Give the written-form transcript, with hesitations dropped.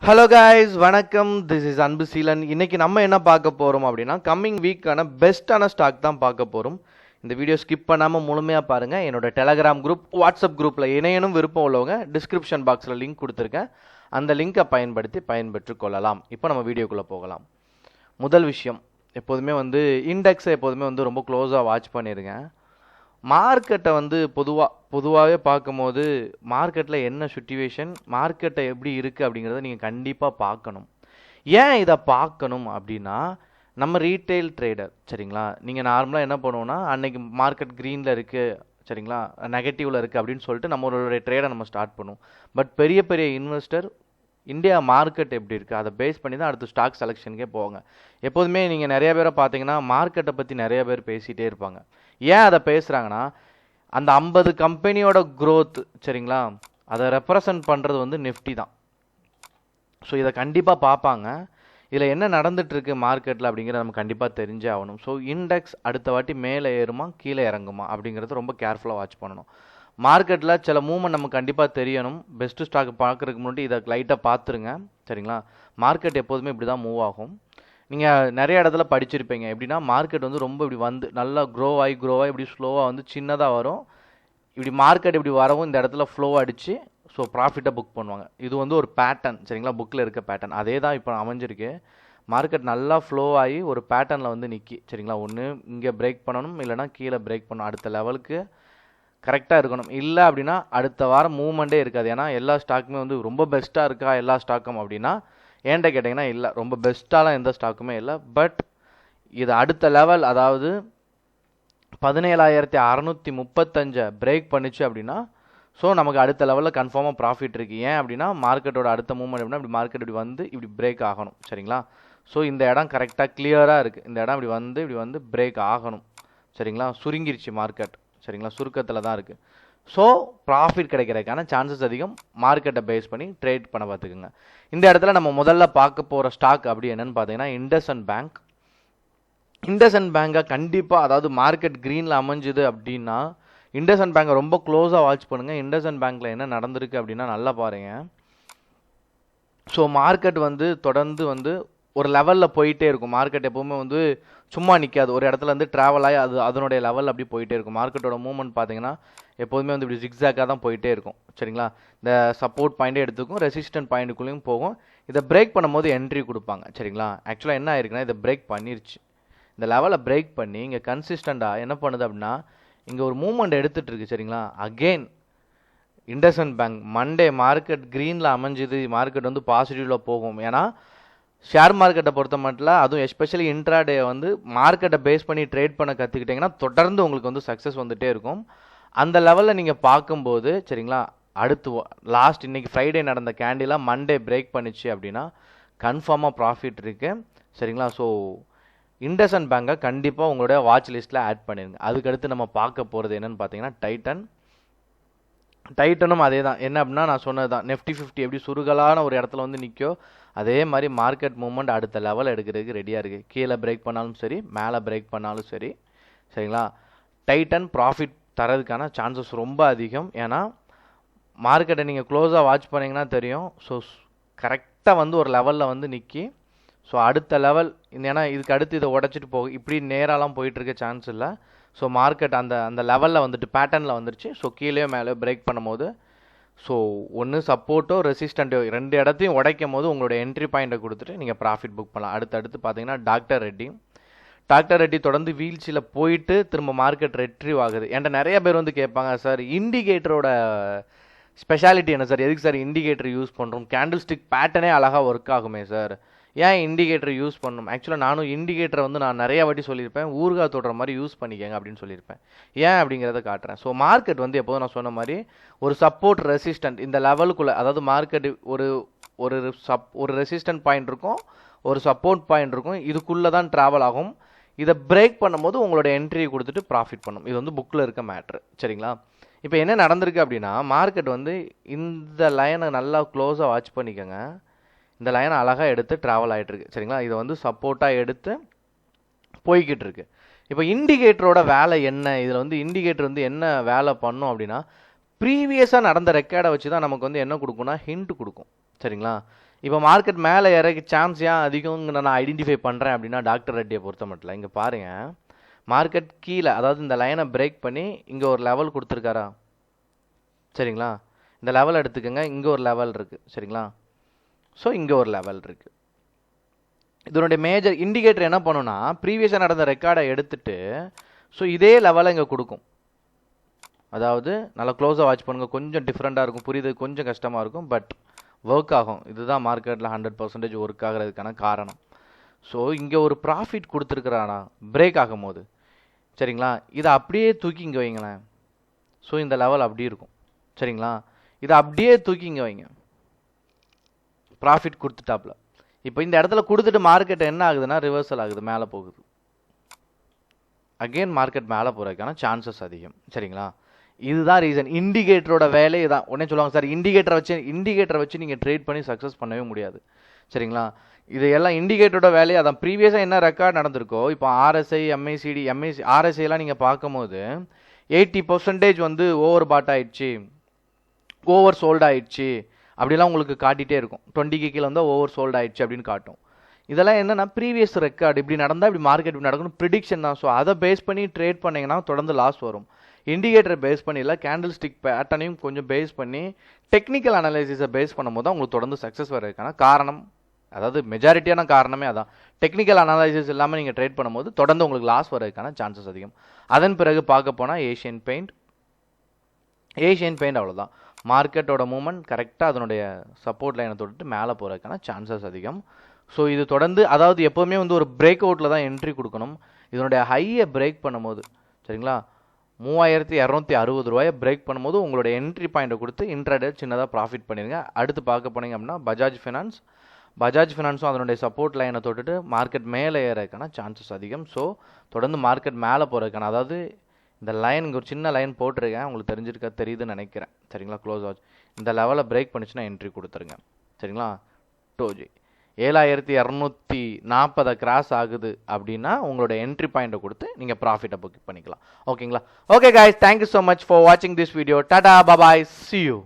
Hello guys, வணக்கம். This is அன்பு சீலன். இன்னைக்கு நம்ம என்ன பார்க்க போகிறோம் அப்படின்னா கம்மிங் வீக்கான பெஸ்ட்டான ஸ்டாக் தான் பார்க்க போகிறோம். இந்த வீடியோ ஸ்கிப் பண்ணாமல் முழுமையாக பாருங்கள். என்னோட டெலகிராம் குரூப், வாட்ஸ்அப் குரூப்பில் இணையனும் விருப்பம் உள்ளவங்க டிஸ்கிரிப்ஷன் பாக்ஸில் லிங்க் கொடுத்துருக்கேன். அந்த லிங்கை பயன்படுத்தி பயன்பெற்று கொள்ளலாம். இப்போ நம்ம வீடியோக்குள்ளே போகலாம். முதல் விஷயம், எப்போதுமே இண்டெக்ஸை எப்போதுமே ரொம்ப க்ளோஸாக வாட்ச் பண்ணிடுங்க. மார்க்கெட்டை பொதுவாகவே பார்க்கும்போது மார்க்கெட்டில் என்ன சுச்சுவேஷன், மார்க்கெட்டை எப்படி இருக்குது அப்படிங்கிறத நீங்கள் கண்டிப்பாக பார்க்கணும். ஏன் இதை பார்க்கணும் அப்படின்னா, நம்ம ரீட்டைல் ட்ரேடர் சரிங்களா, நீங்கள் நார்மலாக என்ன பண்ணுவோன்னா அன்னைக்கு மார்க்கெட் க்ரீனில் இருக்குது சரிங்களா, நெகட்டிவில் இருக்குது அப்படின்னு சொல்லிட்டு நம்மளோட ட்ரேடை நம்ம ஸ்டார்ட் பண்ணுவோம். பட் பெரிய பெரிய இன்வெஸ்டர் இந்தியா மார்க்கெட் எப்படி இருக்குது அதை பேஸ் பண்ணி தான் அடுத்து ஸ்டாக் செலெக்ஷனுக்கே போவாங்க. எப்போதுமே நீங்கள் நிறைய பேரை பார்த்தீங்கன்னா மார்க்கெட்டை பற்றி நிறைய பேர் பேசிகிட்டே இருப்பாங்க. ஏன் அதை பேசுகிறாங்கன்னா, அந்த 50 கம்பெனியோட க்ரோத் சரிங்களா, அதை ரெப்ரசன்ட் பண்ணுறது நிஃப்டி தான். ஸோ இதை கண்டிப்பாக பார்ப்பாங்க. இதில் என்ன நடந்துகிட்ருக்கு மார்க்கெட்டில் அப்படிங்கிறத நம்ம கண்டிப்பாக தெரிஞ்சே ஆகணும். ஸோ இண்டெக்ஸ் அடுத்த வாட்டி மேலே ஏறுமா கீழே இறங்குமா அப்படிங்கிறது ரொம்ப கேர்ஃபுல்லாக வாட்ச் பண்ணணும். மார்க்கெட்டில் சில மூவ்மெண்ட் நமக்கு கண்டிப்பாக தெரியணும். பெஸ்ட்டு ஸ்டாக் பார்க்குறதுக்கு முன்னாடி இதை லைட்டாக பார்த்துருங்க சரிங்களா. மார்க்கெட் எப்போதுமே இப்படி தான் மூவ் ஆகும். நீங்கள் நிறைய இடத்துல படிச்சிருப்பீங்க. எப்படின்னா மார்க்கெட் ரொம்ப இப்படி நல்லா க்ரோ ஆகி இப்படி ஸ்லோவாக சின்னதாக வரும். இப்படி மார்க்கெட் இப்படி வரவும் இந்த இடத்துல ஃப்ளோ அடித்து ஸோ ப்ராஃபிட்டை புக் பண்ணுவாங்க. இது ஒரு பேட்டர்ன் சரிங்களா, புக்கில் இருக்க பேட்டர்ன் அதே தான் இப்போ அமைஞ்சிருக்கு. மார்க்கெட் நல்லா ஃப்ளோ ஆகி ஒரு பேட்டர்னில் நிற்கி சரிங்களா. ஒன்று இங்கே பிரேக் பண்ணணும், இல்லைனா கீழே பிரேக் பண்ணணும். அடுத்த லெவலுக்கு கரெக்டாக இருக்கணும். இல்லை அப்படின்னா அடுத்த வாரம் மூவ்மெண்ட்டே இருக்காது. ஏன்னா எல்லா ஸ்டாக்குமே ரொம்ப பெஸ்ட்டாக இருக்கா எல்லா ஸ்டாக்கும் அப்படின்னா ஏன்ட்ட கேட்டிங்கன்னா இல்லை, ரொம்ப பெஸ்ட்டாலாம் எந்த ஸ்டாக்குமே இல்லை. பட் இது அடுத்த லெவல், அதாவது 17,635 பிரேக் பண்ணிச்சு அப்படின்னா ஸோ நமக்கு அடுத்த லெவலில் கன்ஃபார்மாக ப்ராஃபிட் இருக்குது. ஏன் அப்படின்னா மார்க்கெட்டோட அடுத்த மூவ்மெண்ட் எப்படின்னா இப்படி மார்க்கெட் இப்படி பிரேக் ஆகணும் சரிங்களா. ஸோ இந்த இடம் கரெக்டாக கிளியராக இருக்குது. இந்த இடம் இப்படி பிரேக் ஆகணும் சரிங்களா. சுருங்கிருச்சு மார்க்கெட் சரிங்களா, சுருக்கத்தில் தான் இருக்குது. ஸோ ப்ராஃபிட் கிடைக்கிறதுக்கான சான்சஸ் அதிகம். மார்க்கெட்டை பேஸ் பண்ணி ட்ரேட் பண்ண பார்த்துக்குங்க. இந்த இடத்துல நம்ம முதல்ல பார்க்க போகிற ஸ்டாக் அப்படி என்னன்னு பார்த்தீங்கன்னா இண்டஸ்இண்ட் பேங்க். இண்டஸ்இண்ட் பேங்கை கண்டிப்பாக, அதாவது மார்க்கெட் க்ரீனில் அமைஞ்சுது அப்படின்னா இண்டஸ்இண்ட் பேங்கை ரொம்ப க்ளோஸாக வாட்ச் பண்ணுங்கள். இண்டஸ்இண்ட் பேங்க்கில் என்ன நடந்திருக்கு அப்படின்னா நல்லா பாருங்கள். ஸோ மார்க்கெட் தொடர்ந்து ஒரு லெவலில் போயிட்டே இருக்கும். மார்க்கெட் எப்போவுமே சும்மா நிற்காது. ஒரு இடத்துல ட்ராவல் ஆகி அதனுடைய லெவல் அப்படி போயிட்டே இருக்கும். மார்க்கெட்டோட மூவ்மெண்ட் பார்த்தீங்கன்னா எப்போதுமே இப்படி ஜிக்ஸாக்காக தான் போயிட்டே இருக்கும் சரிங்களா. இந்த சப்போர்ட் பாயிண்ட்டே எடுத்துக்கும், ரெசிஸ்டன்ட் பாயிண்ட்டுக்குள்ளேயும் போகும். இதை பிரேக் பண்ணும்போது என்ட்ரி கொடுப்பாங்க சரிங்களா. ஆக்சுவலாக என்ன ஆயிருக்குன்னா இதை பிரேக் பண்ணிருச்சு. இந்த லெவலை பிரேக் பண்ணி இங்கே கன்சிஸ்டண்ட்டாக என்ன பண்ணுது அப்படின்னா இங்கே ஒரு மூவ்மெண்ட் எடுத்துகிட்டு இருக்கு சரிங்களா. Again IndusInd bank Monday market க்ரீனில் அமைஞ்சுது, மார்க்கெட் பாசிட்டிவில் போகும். ஏன்னா ஷேர் மார்க்கெட்டை பொறுத்த மட்டும், அதுவும் எஸ்பெஷலி இன்ட்ராடே மார்க்கெட்டை பேஸ் பண்ணி ட்ரேட் பண்ண கற்றுக்கிட்டிங்கன்னா தொடர்ந்து உங்களுக்கு சக்ஸஸ் வந்துகிட்டே இருக்கும். அந்த லெவலில் நீங்கள் பார்க்கும்போது சரிங்களா, அடுத்து லாஸ்ட் இன்னைக்கு ஃப்ரைடே நடந்த கேண்டிலாக மண்டே பிரேக் பண்ணிச்சு அப்படின்னா கன்ஃபார்மாக ப்ராஃபிட் இருக்குது சரிங்களா. ஸோ இண்டஸ்இண்ட் பேங்கை கண்டிப்பாக உங்களுடைய வாட்ச் லிஸ்ட்டில் ஆட் பண்ணிடுங்க. அதுக்கடுத்து நம்ம பார்க்க போகிறது என்னென்னு பார்த்தீங்கன்னா டைட்டனும் அதே தான். என்ன அப்படின்னா நான் சொன்னது தான், நெஃப்டி 50 எப்படி சுருகலான ஒரு இடத்துல நிற்கோ அதே மாதிரி மார்க்கெட் மூவ்மெண்ட் அடுத்த லெவல் எடுக்கிறதுக்கு ரெடியாக இருக்குது. கீழே பிரேக் பண்ணாலும் சரி, மேலே பிரேக் பண்ணாலும் சரி சரிங்களா. டைட்டன் ப்ராஃபிட் தரதுக்கான சான்சஸ் ரொம்ப அதிகம். ஏன்னா மார்க்கெட்டை நீங்கள் க்ளோஸாக வாட்ச் பண்ணிங்கன்னா தெரியும். ஸோ கரெக்டாக ஒரு லெவலில் நிற்கி ஸோ அடுத்த லெவல், ஏன்னா இதுக்கு அடுத்து இதை உடச்சிட்டு போகும், இப்படி நேராலாம் போயிட்டுருக்க சான்ஸ் இல்லை. ஸோ மார்க்கெட் அந்த லெவலில் பேட்டர்னில் வந்துருச்சு. ஸோ கீழே மேலே பிரேக் பண்ணும்போது ஸோ ஒன்று சப்போர்ட்டோ ரெசிஸ்டண்ட்டோ ரெண்டு இடத்தையும் உடைக்கும் போது உங்களோட என்ட்ரி பாயிண்ட்டை கொடுத்துட்டு நீங்கள் ப்ராஃபிட் புக் பண்ணலாம். அடுத்து பார்த்தீங்கன்னா டாக்டர் ரெட்டி தொடர்ந்து வீழ்ச்சியில் போயிட்டு திரும்ப மார்க்கெட் ரெட்ரீவ் ஆகுது. என்கிட்ட நிறைய பேர் கேட்பாங்க, சார் இண்டிகேட்டரோட ஸ்பெஷாலிட்டி என்ன சார், எதுக்கு சார் இண்டிகேட்டர் யூஸ் பண்ணுறோம், கேண்டில் ஸ்டிக் பேட்டர்னே அழகாக ஒர்க் ஆகுமே சார், ஏன் இண்டிகேட்டர் யூஸ் பண்ணணும். ஆக்சுவலாக நானும் இண்டிகேட்டரை நான் நிறைய வாட்டி சொல்லியிருப்பேன், ஊறுகாய் தொடுற மாதிரி யூஸ் பண்ணிக்கங்க அப்படின்னு சொல்லியிருப்பேன். ஏன் அப்படிங்கிறத காட்டுறேன். ஸோ மார்க்கெட் எப்போதும் நான் சொன்ன மாதிரி ஒரு சப்போர்ட் ரெசிஸ்டன்ட் இந்த லெவலுக்குள்ளே, அதாவது மார்க்கெட் ஒரு ரெசிஸ்டன்ட் பாயிண்ட் இருக்கும், ஒரு சப்போர்ட் பாயிண்ட் இருக்கும், இதுக்குள்ளே தான் ட்ராவல் ஆகும். இதை பிரேக் பண்ணும்போது உங்களோட என்ட்ரியை கொடுத்துட்டு ப்ராஃபிட் பண்ணும். இது புக்கில் இருக்க மேட்ரு சரிங்களா. இப்போ என்ன நடந்திருக்கு அப்படின்னா மார்க்கெட் இந்த லைனை நல்லா க்ளோஸாக வாட்ச் பண்ணிக்கோங்க. இந்த லைனை அழகாக எடுத்து ட்ராவல் ஆகிட்டுருக்கு சரிங்களா. இதை சப்போர்ட்டாக எடுத்து போய்கிட்டு இருக்கு. இப்போ இண்டிகேட்டரோட வேலை என்ன, இதில் இண்டிகேட்டர் என்ன வேலை பண்ணும் அப்படின்னா ப்ரீவியஸாக நடந்த ரெக்கார்டை வச்சு தான் நமக்கு என்ன கொடுக்கும்னா ஹிண்ட் கொடுக்கும் சரிங்களா. இப்போ மார்க்கெட் மேலே இறக்கி சான்ஸ் ஏன் அதிகங்க நான் ஐடென்டிஃபை பண்ணுறேன் அப்படின்னா டாக்டர் ரெட்டியை பொறுத்த மட்டும் இங்கே பாருங்கள், மார்க்கெட் கீழே அதாவது இந்த லைனை பிரேக் பண்ணி இங்கே ஒரு லெவல் கொடுத்துருக்காரா சரிங்களா, இந்த லெவல் எடுத்துக்கோங்க, இங்கே ஒரு லெவல் இருக்குது சரிங்களா. ஸோ இங்கே ஒரு லெவல் இருக்குது. இதனுடைய மேஜர் இண்டிகேட்டர் என்ன பண்ணுன்னா ப்ரீவியஸாக நடந்த ரெக்கார்டை எடுத்துட்டு ஸோ இதே லெவலை இங்கே கொடுக்கும். அதாவது நல்லா க்ளோஸாக வாட்ச் பண்ணுங்கள், கொஞ்சம் டிஃப்ரெண்ட்டாக இருக்கும், புரியுது, கொஞ்சம் கஷ்டமாக இருக்கும், பட் ஒர்க் ஆகும். இதுதான் மார்க்கெட்டில் 100% ஒர்க் ஆகிறதுக்கான காரணம். ஸோ இங்கே ஒரு ப்ராஃபிட் கொடுத்துருக்குறானா பிரேக் ஆகும் போது சரிங்களா, இதை அப்படியே தூக்கி இங்கே வைங்களேன். ஸோ இந்த லெவல் அப்படி இருக்கும் சரிங்களா, இதை அப்படியே தூக்கி இங்கே வைங்க, ப்ராஃபிட் கொடுத்துட்டாப்ல. இப்போ இந்த இடத்துல கொடுத்துட்டு மார்க்கெட் என்ன ஆகுதுன்னா ரிவர்சல் ஆகுது, மேலே போகுது. அகெயின் மார்க்கெட் மேலே போகிறதுக்கான சான்சஸ் அதிகம் சரிங்களா. இதுதான் ரீசன். இண்டிகேட்டரோட வேலையை தான் உடனே சொல்லுவாங்க சார் இண்டிகேட்டரை வச்சு நீங்கள் ட்ரேட் பண்ணி சக்ஸஸ் பண்ணவே முடியாது சரிங்களா. இது எல்லாம் இண்டிகேட்டரோட வேலையை அதான். ப்ரீவியஸாக என்ன ரெக்கார்ட் நடந்திருக்கோ இப்போ ஆர்எஸ்ஐ எம்ஐசிடி ஆர்எஸ்ஐலாம் நீங்கள் பார்க்கும்போது 80% வந்து ஓவர் பாட் ஆயிடுச்சு, ஓவர் சோல்ட் ஆயிடுச்சு அப்படிலாம் உங்களுக்கு காட்டிகிட்டே இருக்கும். 20க்கு கீழே வந்தால் ஓவர் சோல்ட் ஆயிடுச்சு அப்படின்னு காட்டும். இதெல்லாம் என்னன்னா ப்ரீவியஸ் ரெக்கார்டு, இப்படி நடந்தால் இப்படி மார்க்கெட் இப்படி நடக்கணும் ப்ரிடிக்ஷன் தான். ஸோ அதை பேஸ் பண்ணி ட்ரேட் பண்ணிங்கன்னா தொடர்ந்து லாஸ் வரும். இண்டிகேட்டரை பேஸ் பண்ணி இல்லை, கேண்டில் ஸ்டிக் பேட்டர்னையும் கொஞ்சம் பேஸ் பண்ணி டெக்னிக்கல் அனலைசிஸை பேஸ் பண்ணும்போது தான் உங்களுக்கு தொடர்ந்து சக்ஸஸ் வர்றதுக்கான காரணம், அதாவது மெஜாரிட்டியான காரணமே அதான். டெக்னிக்கல் அனலைசிஸ் இல்லாமல் நீங்கள் ட்ரேட் பண்ணும்போது தொடர்ந்து உங்களுக்கு லாஸ் வர்றதுக்கான சான்சஸ் அதிகம். அதன் பிறகு பார்க்க போனால் ஏஷியன் பெயிண்ட் அவ்வளோதான். மார்க்கெட்டோட மூவ்மெண்ட் கரெக்டாக அதனுடைய சப்போர்ட் லைனை தொட்டுட்டு மேலே போகிறதுக்கான சான்சஸ் அதிகம். ஸோ இது தொடர்ந்து அதாவது எப்போவுமே வந்து ஒரு பிரேக் அவுட்டில் தான் என்ட்ரி கொடுக்கணும். இதனுடைய ஹையை பிரேக் பண்ணும்போது சரிங்களா 3260 ரூபாயை பிரேக் பண்ணும்போது உங்களோட என்ட்ரி பாயிண்ட்டை கொடுத்து இன்ட்ராடே சின்னதாக ப்ராஃபிட் பண்ணிடுங்க. அடுத்து பார்க்க போனீங்க அப்படின்னா பஜாஜ் ஃபினான்ஸும் அதனுடைய சப்போர்ட் லைனை தொட்டுட்டு மார்க்கெட் மேலே ஏறதுக்கான சான்சஸ் அதிகம். ஸோ தொடர்ந்து மார்க்கெட் மேலே போகிறதுக்கான, அதாவது இந்த லைன் இங்கே ஒரு சின்ன லைன் போட்டிருக்கேன், உங்களுக்கு தெரியுதுன்னு நினைக்கிறேன் சரிங்களா. க்ளோஸ் ஆச்சு, இந்த லெவலை பிரேக் பண்ணிச்சுன்னா என்ட்ரி கொடுத்துருங்க சரிங்களா. டோஜி 7240 கிராஸ் ஆகுது அப்படின்னா உங்களோட என்ட்ரி பாயிண்ட்டை கொடுத்து நீங்கள் ப்ராஃபிட்டை புக் பண்ணிக்கலாம். ஓகேங்களா. Okay guys, thank you so much for வாட்சிங் this video. Tata bye bye, see you.